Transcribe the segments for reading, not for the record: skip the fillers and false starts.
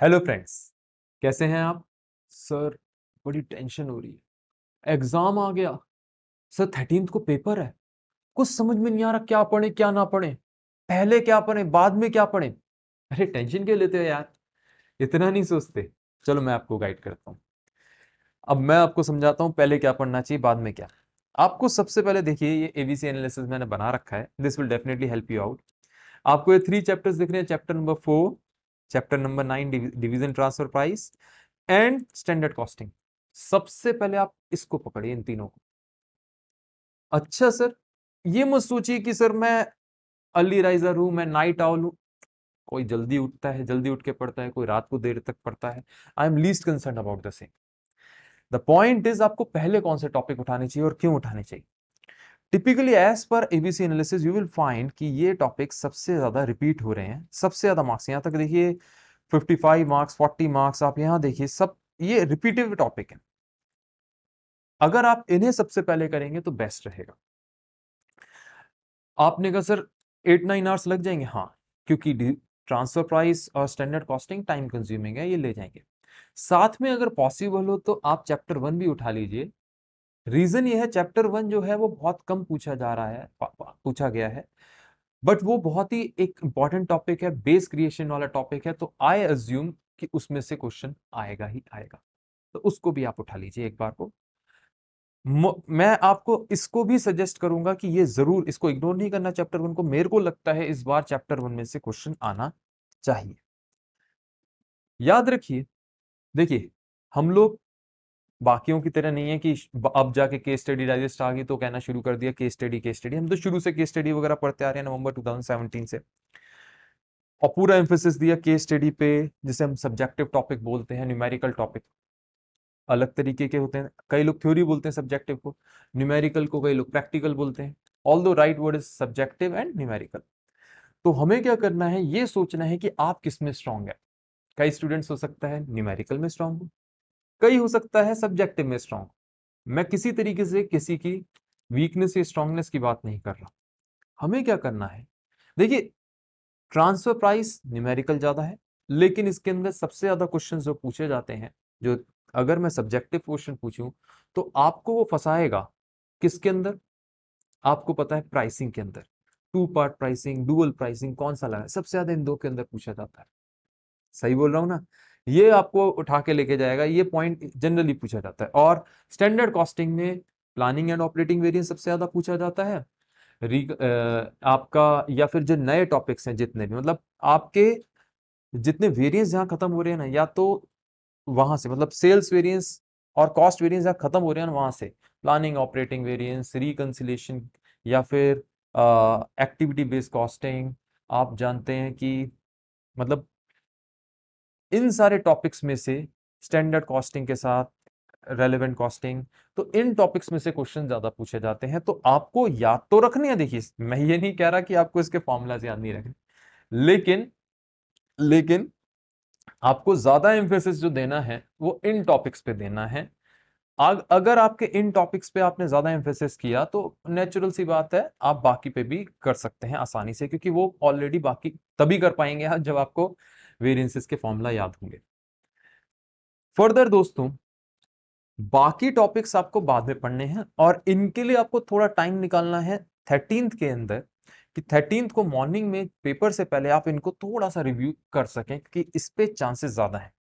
Hello friends, कैसे हैं आप? सर, बड़ी टेंशन हो रही है। एग्जाम आ गया सर, 13th को पेपर है। कुछ समझ में नहीं आ रहा, क्या पढ़े क्या ना पढ़े, पहले क्या पढ़े बाद में क्या पढ़े। अरे टेंशन क्यों लेते हो यार, इतना नहीं सोचते। चलो मैं आपको गाइड करता हूँ। अब मैं आपको समझाता हूँ पहले क्या पढ़ना चाहिए बाद में क्या। आपको सबसे पहले देखिए, ये एबीसी एनालिसिस मैंने बना रखा है, this will definitely help you out. आपको ये 3 चैप्टर्स दिख रहे हैं, chapter number 4, chapter number 9 division transfer price and standard costing. सबसे पहले आप इसको पकड़िए, इन तीनों को। अच्छा सर, ये मत सोचिए कि सर मैं अर्ली राइजर हूं, मैं नाइट आउल हूं। कोई जल्दी उठता है, जल्दी उठ के पढ़ता है, कोई रात को देर तक पढ़ता है। I am least concern about the same. The point is, आपको पहले कौन से टॉपिक उठाने चाहिए और क्यों उठाने चाहिए। Typically as per ABC analysis you will find कि ये टॉपिक सबसे ज्यादा रिपीट हो रहे हैं, सबसे ज्यादा मार्क्स यहां तक देखिए 55 मार्क्स, 40 मार्क्स, आप यहां देखिए सब ये रिपीटिव टॉपिक है। अगर आप इन्हें सबसे पहले करेंगे तो बेस्ट रहेगा। आपने कहा सर 8-9 आवर्स लग जाएंगे, हाँ, क्योंकि ट्रांसफर प्राइस और स्टैंडर्ड कॉस्टिंग टाइम कंज्यूमिंग है, ये ले जाएंगे। साथ में अगर पॉसिबल हो तो आप चैप्टर 1 भी उठा लीजिए। रीजन ये है, चैप्टर 1 जो है वो बहुत कम पूछा जा रहा है, पूछा गया है, बट वो बहुत ही एक इंपॉर्टेंट टॉपिक है, बेस क्रिएशन वाला टॉपिक है, तो आई अज्यूम कि उसमें से क्वेश्चन आएगा ही आएगा। तो उसको भी आप उठा लीजिए एक बार को। मैं आपको इसको भी सजेस्ट करूंगा कि ये जरूर, इसको इग्नोर नहीं करना चैप्टर 1 को। मेरे को लगता है इस बार चैप्टर 1 में से क्वेश्चन आना चाहिए। याद रखिए, देखिए हम लोग बाकियों की तरह नहीं है कि अब जाके केस स्टडी डाइजेस्ट आ गई तो कहना शुरू कर दिया केस स्टडी केस स्टडी। हम तो शुरू से केस स्टडी वगैरह पढ़ते आ रहे हैं, नवंबर 2017 से, और पूरा एम्फेसिस दिया केस स्टडी पे, जिसे हम सब्जेक्टिव टॉपिक बोलते हैं। न्यूमेरिकल टॉपिक अलग तरीके के होते हैं, कई लोग थ्योरी बोलते हैं सब्जेक्टिव को, न्यूमेरिकल को कई लोग प्रैक्टिकल बोलते हैं। ऑल दो right word is subjective and numerical. तो हमें क्या करना है, ये सोचना है कि आप किस में स्ट्रांग है। कई स्टूडेंट्स हो सकता है न्यूमेरिकल में स्ट्रांग हो, कई हो सकता है सब्जेक्टिव में स्ट्रांग। मैं किसी तरीके से किसी की वीकनेस या स्ट्रांगनेस की बात नहीं कर रहा। हमें क्या करना है, देखिए ट्रांसफर प्राइस न्यूमेरिकल ज्यादा है, लेकिन इसके अंदर सबसे ज्यादा क्वेश्चन जो पूछे जाते हैं, जो अगर मैं सब्जेक्टिव क्वेश्चन पूछूं तो आपको वो फंसाएगा किसके अंदर, आपको पता है प्राइसिंग के अंदर। 2 पार्ट प्राइसिंग, डुअल प्राइसिंग, कौन सा लगा, सबसे ज्यादा इन दो के अंदर पूछा जाता है। सही बोल रहा हूं ना? ये आपको उठा के लेके जाएगा, ये पॉइंट जनरली पूछा जाता है। और स्टैंडर्ड कॉस्टिंग में प्लानिंग एंड ऑपरेटिंग वेरिएंस सबसे ज्यादा पूछा जाता है। आपका, या फिर जो नए टॉपिक्स हैं जितने भी, मतलब आपके जितने वेरिएंस जहां खत्म हो रहे हैं ना, या तो वहां से, मतलब सेल्स वेरिएंस और कॉस्ट वेरिएंस जहां खत्म हो रहे हैं ना, वहां से प्लानिंग ऑपरेटिंग वेरिएंस, रिकंसिलिएशन, या फिर एक्टिविटी बेस्ड कॉस्टिंग, आप जानते हैं कि, मतलब इन सारे टॉपिक्स में से स्टैंडर्ड कॉस्टिंग के साथ रेलेवेंट कॉस्टिंग, तो इन टॉपिक्स में से क्वेश्चन ज्यादा पूछे जाते हैं। तो आपको याद तो रखने हैं, देखिए मैं ये नहीं कह रहा कि आपको इसके फॉर्मूलाज याद नहीं रखने, लेकिन लेकिन आपको ज्यादा एम्फेसिस जो देना है वो इन टॉपिक्स पे देना है। अगर आपके इन टॉपिक्स पे आपने ज्यादा एम्फेसिस किया तो नेचुरल सी बात है, आप बाकी पे भी कर सकते हैं आसानी से, क्योंकि वो ऑलरेडी बाकी तभी कर पाएंगे आप जब आपको वेरिएंसेस के फॉर्मूला याद होंगे। फर्दर दोस्तों, बाकी टॉपिक्स आपको बाद में पढ़ने हैं, और इनके लिए आपको थोड़ा टाइम निकालना है 13th के अंदर, कि 13th को मॉर्निंग में पेपर से पहले आप इनको थोड़ा सा रिव्यू कर सकें, क्योंकि इस पे चांसेस ज्यादा है।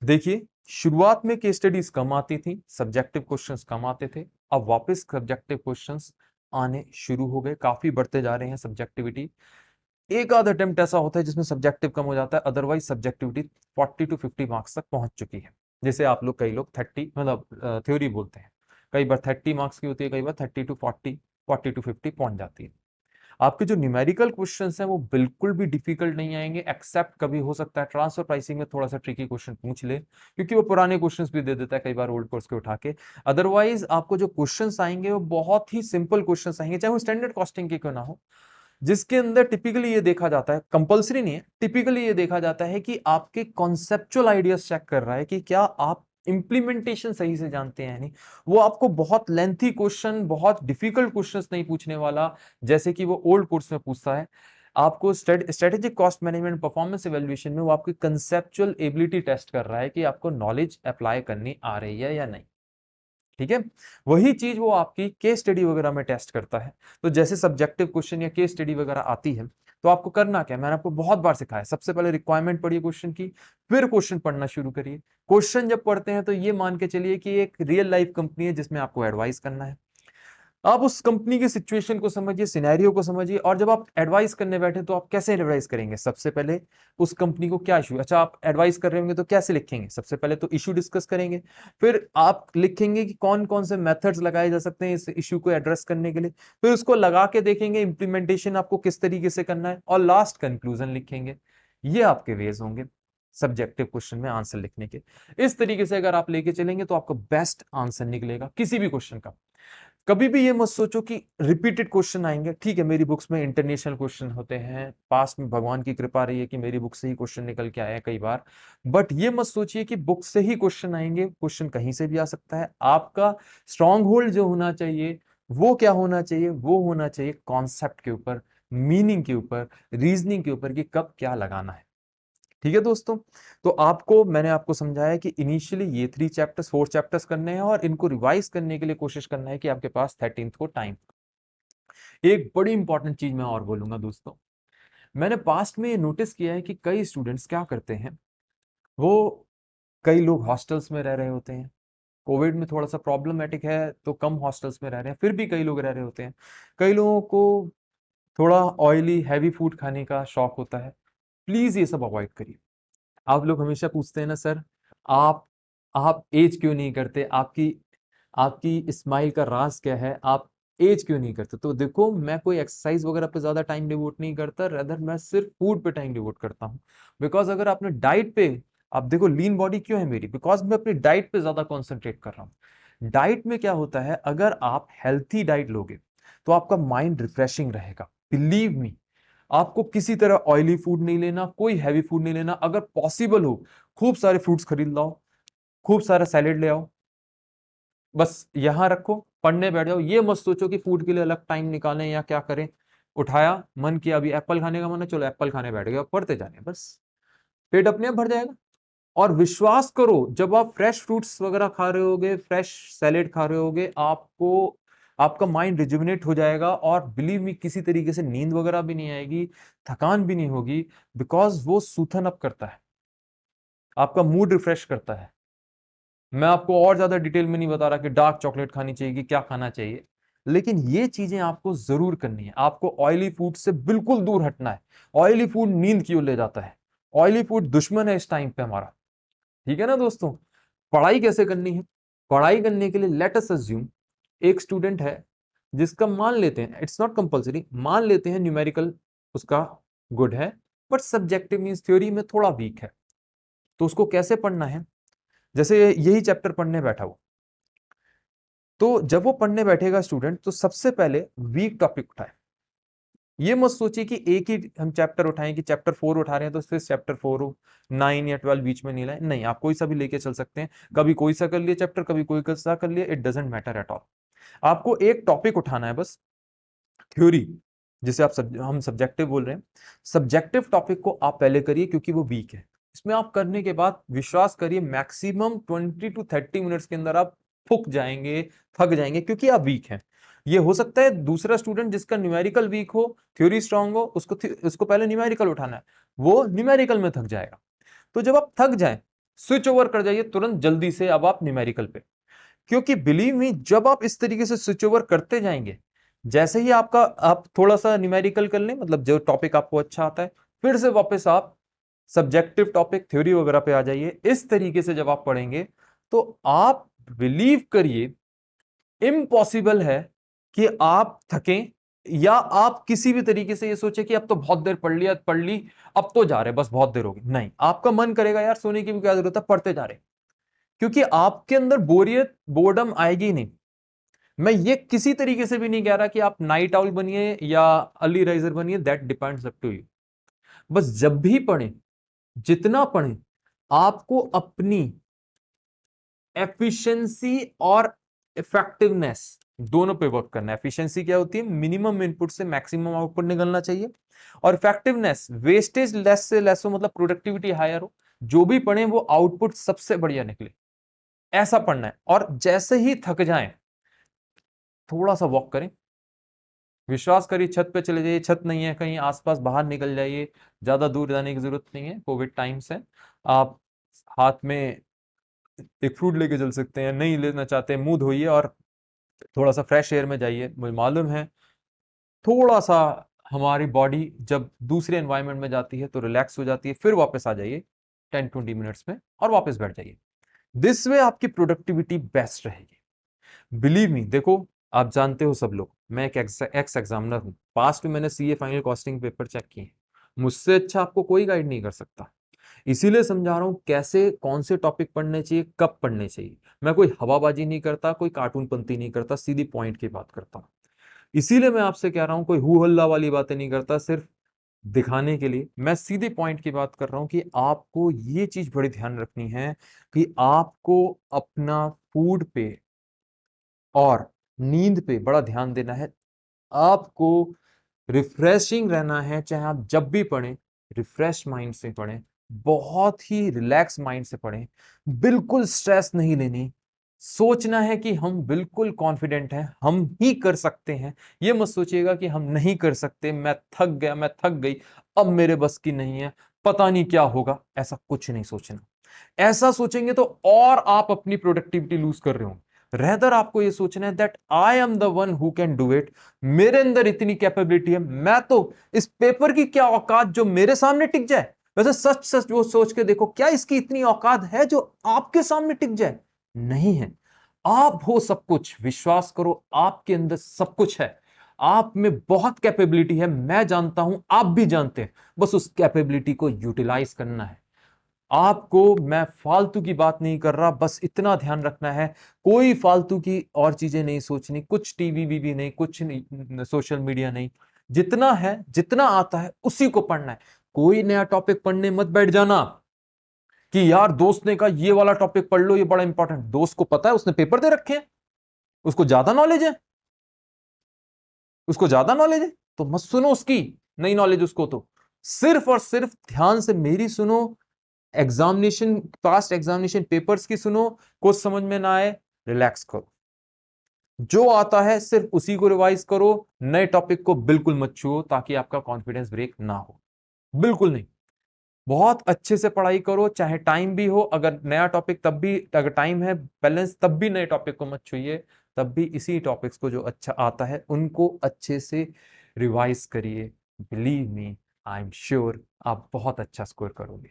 देखिए, शुरुआत में केस स्टडीज कम आती थी, सब्जेक्टिव क्वेश्चंस कम आते थे, अब वापस सब्जेक्टिव क्वेश्चंस आने शुरू हो गए, काफी बढ़ते जा रहे हैं सब्जेक्टिविटी। एक आध अटेम्प्ट ऐसा होता है जिसमें सब्जेक्टिव कम हो जाता है, अदरवाइज सब्जेक्टिविटी 40 to 50 मार्क्स तक पहुंच चुकी है। जैसे आप लोग, कई लोग 30, मतलब थ्योरी बोलते हैं, कई बार 30 मार्क्स की होती है, कई बार 30 to 40, 40 to 50 पहुंच जाती है। आपके जो न्यूमेरिकल क्वेश्चंस हैं वो बिल्कुल भी डिफिकल्ट नहीं आएंगे, एक्सेप्ट कभी हो सकता है ट्रांसफर प्राइसिंग में थोड़ा सा ट्रिकी क्वेश्चन पूछ ले, क्योंकि वो पुराने क्वेश्चंस भी दे देता है कई बार ओल्ड कोर्स के उठा के। अदरवाइज आपको जो क्वेश्चंस आएंगे वो बहुत ही सिंपल क्वेश्चंस आएंगे, चाहे वो स्टैंडर्ड कॉस्टिंग के क्यों ना हो, जिसके अंदर टिपिकली ये देखा जाता है, कंपलसरी नहीं है, टिपिकली ये देखा जाता है कि आपके कॉन्सेप्चुअल आइडियाज चेक कर रहा है कि क्या आप इंप्लीमेंटेशन सही से जानते हैं नहीं। वो आपको बहुत लेंथी क्वेश्चन, बहुत डिफिकल्ट क्वेश्चंस नहीं पूछने वाला, जैसे कि वो ओल्ड कोर्स में पूछता है। आपको strategic cost management performance evaluation में वो आपकी कंसेप्चुअल एबिलिटी टेस्ट कर रहा है कि आपको नॉलेज अप्लाई करनी आ रही है या नहीं। ठीक है, वही चीज वो आपकी केस स्टडी वगैरह में टेस्ट करता है। तो जैसे सब्जेक्टिव क्वेश्चन या केस स्टडी वगैरह आती है, तो आपको करना क्या है, मैंने आपको बहुत बार सिखाया, सबसे पहले रिक्वायरमेंट पढ़िए क्वेश्चन की, फिर क्वेश्चन पढ़ना शुरू करिए। क्वेश्चन जब पढ़ते हैं तो ये मान के चलिए कि एक रियल लाइफ कंपनी है जिसमें आपको एडवाइस करना है। आप उस कंपनी की सिचुएशन को समझिए, सिनेरियो को समझिए, और जब आप एडवाइस करने बैठे तो आप कैसे एडवाइस करेंगे। सबसे पहले उस कंपनी को क्या इशू, अच्छा आप एडवाइस कर रहे होंगे तो कैसे लिखेंगे, सबसे पहले तो इशू डिस्कस करेंगे, फिर आप लिखेंगे कि कौन कौन से मेथड्स लगाए जा सकते हैं इस इशू को एड्रेस करने के लिए, फिर उसको लगा के देखेंगे इंप्लीमेंटेशन आपको किस तरीके से करना है, और लास्ट कंक्लूजन लिखेंगे। ये आपके वेज होंगे सब्जेक्टिव क्वेश्चन में आंसर लिखने के। इस तरीके से अगर आप लेके चलेंगे तो आपका बेस्ट आंसर निकलेगा किसी भी क्वेश्चन का। कभी भी ये मत सोचो कि रिपीटेड क्वेश्चन आएंगे। ठीक है, मेरी बुक्स में इंटरनेशनल क्वेश्चन होते हैं, पास्ट में भगवान की कृपा रही है कि मेरी बुक से ही क्वेश्चन निकल के आए हैं कई बार, बट ये मत सोचिए कि बुक से ही क्वेश्चन आएंगे, क्वेश्चन कहीं से भी आ सकता है। आपका स्ट्रॉन्ग होल्ड जो होना चाहिए वो क्या होना चाहिए, वो होना चाहिए कॉन्सेप्ट के ऊपर, मीनिंग के ऊपर, रीजनिंग के ऊपर कि कब क्या लगाना है। ठीक है दोस्तों, तो मैंने आपको समझाया कि इनिशियली ये 4 चैप्टर्स करने हैं और इनको रिवाइज करने के लिए कोशिश करना है कि आपके पास 13th को टाइम। एक बड़ी इंपॉर्टेंट चीज मैं और बोलूंगा दोस्तों, मैंने पास्ट में ये नोटिस किया है कि कई स्टूडेंट्स क्या करते हैं, वो कई लोग हॉस्टल्स में रह रहे होते हैं, कोविड में थोड़ा सा प्रॉब्लमेटिक है तो कम हॉस्टल्स में रह रहे हैं, फिर भी कई लोग रह रहे होते हैं। कई लोगों को थोड़ा ऑयली हैवी फूड खाने का शौक होता है, प्लीज ये सब अवॉइड करिए। आप लोग हमेशा पूछते हैं ना सर, आप आप एज क्यों नहीं करते, आपकी आपकी स्माइल का राज क्या है, आप एज क्यों नहीं करते। तो देखो, मैं कोई एक्सरसाइज वगैरह पे ज्यादा टाइम डिवोट नहीं करता, रेदर मैं सिर्फ फूड पे टाइम डिवोट करता हूँ। बिकॉज अगर आपने डाइट पे, आप देखो लीन बॉडी क्यों है मेरी, बिकॉज मैं अपनी डाइट पे ज्यादा कॉन्सेंट्रेट कर रहा हूँ। डाइट में क्या होता है, अगर आप हेल्थी डाइट लोगे तो आपका माइंड रिफ्रेशिंग रहेगा। बिलीव मी, आपको किसी तरह ऑयली फूड नहीं लेना, कोई हैवी फूड नहीं लेना। अगर पॉसिबल हो, खूब सारे फ्रूट्स खरीद लाओ, खूब सारा सैलेड ले आओ, बस यहां रखो, पढ़ने बैठ जाओ। ये मत सोचो कि फूड के लिए अलग टाइम निकालें या क्या करें। उठाया, मन किया अभी एप्पल खाने का मन है, चलो एप्पल खाने बैठ गए, पढ़ते जाने, बस पेट अपने आप भर जाएगा। और विश्वास करो, जब आप फ्रेश फ्रूट्स वगैरह खा रहे होगे, फ्रेश सैलेड खा रहे होगे, आपको आपका माइंड रिजुविनेट हो जाएगा, और बिलीव मी किसी तरीके से नींद वगैरह भी नहीं आएगी, थकान भी नहीं होगी, बिकॉज वो सूथन अप करता है, आपका मूड रिफ्रेश करता है। मैं आपको और ज्यादा डिटेल में नहीं बता रहा कि डार्क चॉकलेट खानी चाहिए कि क्या खाना चाहिए, लेकिन ये चीजें आपको जरूर करनी है। आपको ऑयली फूड से बिल्कुल दूर हटना है। ऑयली फूड नींद की ओर ले जाता है, ऑयली फूड दुश्मन है इस टाइम पे हमारा। ठीक है ना दोस्तों, पढ़ाई कैसे करनी है, पढ़ाई करने के लिए लेट अस अज्यूम एक स्टूडेंट है जिसका मान लेते हैं, इट्स नॉट कंपलसरी, मान लेते हैं न्यूमेरिकल उसका गुड है, बट सब्जेक्टिव मींस थ्योरी में थोड़ा वीक है। तो उसको कैसे पढ़ना है, जैसे यही चैप्टर पढ़ने बैठा हो, तो जब वो पढ़ने बैठेगा स्टूडेंट, तो सबसे पहले वीक टॉपिक उठाए। ये मत सोचिए कि एक ही हम चैप्टर उठाएं, कि चैप्टर 4 उठा रहे हैं तो फिर चैप्टर 4 हो, 9 या 12 बीच में नहीं लाए, नहीं, आप कोई सा भी लेके चल सकते हैं। कभी कोई सा कर लिए चैप्टर, कभी कोई सा कर लिए, it doesn't matter at all. आपको एक टॉपिक उठाना है बस, थ्योरी, जिसे हम सब्जेक्टिव बोल रहे हैं। सब्जेक्टिव टॉपिक को आप पहले करिए क्योंकि वो वीक है। इसमें आप करने के बाद विश्वास करिए मैक्सिमम 20 to 30 मिनट्स के अंदर आप फूक जाएंगे, थक जाएंगे, क्योंकि आप वीक हैं। ये हो सकता है दूसरा स्टूडेंट जिसका न्यूमेरिकल वीक हो, थ्योरी स्ट्रांग हो, उसको पहले न्यूमेरिकल उठाना है, वो न्यूमेरिकल में थक जाएगा। तो जब आप थक जाए, स्विच ओवर कर जाइए तुरंत जल्दी से अब आप न्यूमेरिकल पे। क्योंकि बिलीव मी, जब आप इस तरीके से स्विच ओवर करते जाएंगे, जैसे ही आप थोड़ा सा न्यूमेरिकल कर लें, मतलब जो टॉपिक आपको अच्छा आता है, फिर से वापस आप सब्जेक्टिव टॉपिक थ्योरी वगैरह पे आ जाइए। इस तरीके से जब आप पढ़ेंगे तो आप बिलीव करिए, इम्पॉसिबल है कि आप थकें, या आप किसी भी तरीके से ये सोचे कि अब तो बहुत देर पढ़ लिया, पढ़ ली, अब तो जा रहे, बस बहुत देर होगी। नहीं, आपका मन करेगा यार सोने की भी क्या जरूरत है, पढ़ते जा रहे, क्योंकि आपके अंदर बोरियत, बोर्डम आएगी नहीं। मैं ये किसी तरीके से भी नहीं कह रहा कि आप नाइट आउल बनिए या अर्ली राइजर बनिए, that depends up to you. बस जब भी पढ़ें, जितना पढ़ें, आपको अपनी एफिशिएंसी और इफेक्टिवनेस दोनों पे वर्क करना है। एफिशिएंसी क्या होती है? मिनिमम इनपुट से मैक्सिमम आउटपुट निकलना चाहिए। और इफेक्टिवनेस, वेस्टेज लेस से लेस हो, मतलब प्रोडक्टिविटी हायर हो, जो भी पढ़े वो आउटपुट सबसे बढ़िया निकले, ऐसा पढ़ना है। और जैसे ही थक जाएं थोड़ा सा वॉक करें, विश्वास करिए छत पे चले जाइए, छत नहीं है कहीं आसपास बाहर निकल जाइए, ज्यादा दूर जाने की जरूरत नहीं है। कोविड टाइम्स है, आप हाथ में एक फ्रूट लेके चल सकते हैं, नहीं लेना चाहते मुंह धोइए और थोड़ा सा फ्रेश एयर में जाइए। मुझे मालूम है थोड़ा सा हमारी बॉडी जब दूसरे एनवायरनमेंट में जाती है तो रिलैक्स हो जाती है, फिर वापस आ जाइए 10-20 मिनट्स में और वापस बैठ जाइए। दिस वे आपकी प्रोडक्टिविटी बेस्ट रहेगी। बिलीव मी, देखो आप जानते हो सब लोग, मैं एक एक्स एग्जामिनर हूं, पास्ट में मैंने CA final costing paper check किए, मुझसे अच्छा आपको कोई गाइड नहीं कर सकता। इसीलिए समझा रहा हूं कैसे कौन से टॉपिक पढ़ने चाहिए, कब पढ़ने चाहिए। मैं कोई हवाबाजी नहीं करता, कोई कार्टून पंती नहीं करता, सीधी पॉइंट की बात करता हूं। इसीलिए मैं आपसे कह रहा हूं कोई हु हल्ला वाली बातें नहीं करता, सिर्फ दिखाने के लिए मैं सीधे पॉइंट की बात कर रहा हूं कि आपको ये चीज बड़ी ध्यान रखनी है कि आपको अपना फूड पे और नींद पे बड़ा ध्यान देना है। आपको रिफ्रेशिंग रहना है, चाहे आप जब भी पढ़ें रिफ्रेश माइंड से पढ़ें, बहुत ही रिलैक्स माइंड से पढ़ें, बिल्कुल स्ट्रेस नहीं लेनी। सोचना है कि हम बिल्कुल कॉन्फिडेंट हैं, हम ही कर सकते हैं। ये मत सोचिएगा कि हम नहीं कर सकते, मैं थक गया, मैं थक गई, अब मेरे बस की नहीं है, पता नहीं क्या होगा, ऐसा कुछ नहीं सोचना। ऐसा सोचेंगे तो और आप अपनी प्रोडक्टिविटी लूज कर रहे हो। रेदर आपको ये सोचना है that I am the one who can do it, मेरे अंदर इतनी कैपेबिलिटी है, मैं तो इस पेपर की क्या औकात जो मेरे सामने टिक जाए। वैसे सच सच वो सोच के देखो, क्या इसकी इतनी औकात है जो आपके सामने टिक जाए? नहीं है। आप हो सब कुछ, विश्वास करो आपके अंदर सब कुछ है, आप में बहुत कैपेबिलिटी है, मैं जानता हूं, आप भी जानते हैं। बस उस कैपेबिलिटी को यूटिलाइज करना है आपको। मैं फालतू की बात नहीं कर रहा, बस इतना ध्यान रखना है, कोई फालतू की और चीजें नहीं सोचनी, कुछ टीवी वीवी नहीं, कुछ नहीं, सोशल मीडिया नहीं। जितना है, जितना आता है उसी को पढ़ना है। कोई नया टॉपिक पढ़ने मत बैठ जाना कि यार दोस्त ने कहा ये वाला टॉपिक पढ़ लो, ये बड़ा इंपॉर्टेंट। दोस्त को पता है, उसने पेपर दे रखे हैं, उसको ज्यादा नॉलेज है, उसको ज्यादा नॉलेज है, तो मत सुनो उसकी नई नॉलेज उसको। तो सिर्फ और सिर्फ ध्यान से मेरी सुनो, एग्जामिनेशन, पास्ट एग्जामिनेशन पेपर्स की सुनो, कुछ समझ में ना आए रिलैक्स करो, जो आता है सिर्फ उसी को रिवाइज करो, नए टॉपिक को बिल्कुल मत छुओ ताकि आपका कॉन्फिडेंस ब्रेक ना हो, बिल्कुल नहीं। बहुत अच्छे से पढ़ाई करो, चाहे टाइम भी हो, अगर नया टॉपिक तब भी, अगर टाइम है बैलेंस तब भी नए टॉपिक को मत छुइए, तब भी इसी टॉपिक्स को जो अच्छा आता है उनको अच्छे से रिवाइज करिए। Believe me, I am sure आप बहुत अच्छा स्कोर करोगे।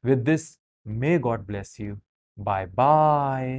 With this, may God bless you, bye bye.